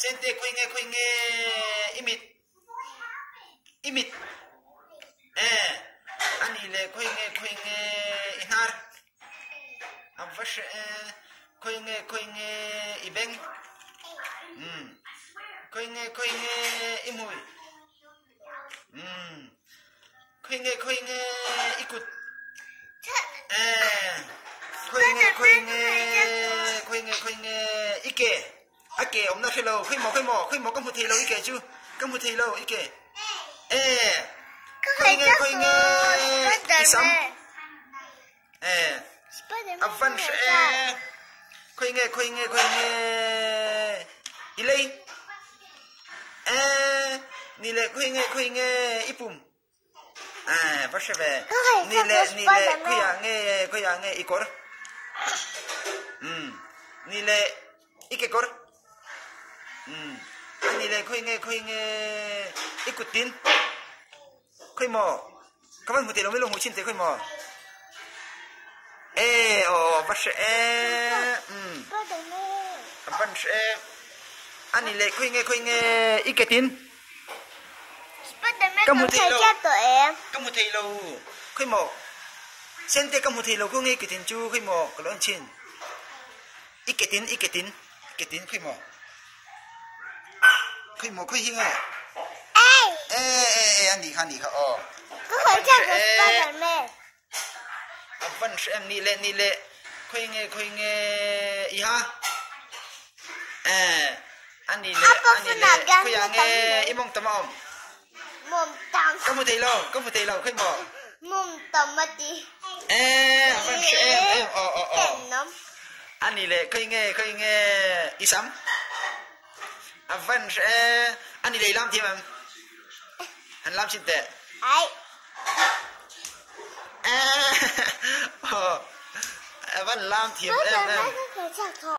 sente khoi nge imit ani le khoi nge inar avash khoi nge ibeng khoi nge imui khoi nge ikut khoi nge ike ake ông nó hello khoi mò có một thì lâu ike chứ có một thì lâu ike khoi nge isam avan khoi nge ilay nile khoi nge ipum bắt sẽ về nile khoi nge ikor nile ikekor nile khoi nge ikutin khoi mò các bạn một tí lâu mới lồng hồ chín thế khoi mò bắt sẽ bắt sẽ anh nile khoi nge iketin Có một thầy cha tụi em. Có một thầy lâu khơi mò xem thế có một thầy lâu có nghe cái tiếng chú khơi mò có lon chín iketin khơi mò khơi hiên à anh đi khăn Có thầy cha của Spiderman. vẫn em ni lệ khơi nghe iha anh đi lệ khơi nghe imong tamam Mồm tầm. có một thầy lâu khơi mò Mồm tầm mà đi. vẫn em Kèm lắm. anh đi lệ khơi nghe isam vẫn anh đi lệ làm thì mà anh làm xin tệ Ấy. vẫn làm thì em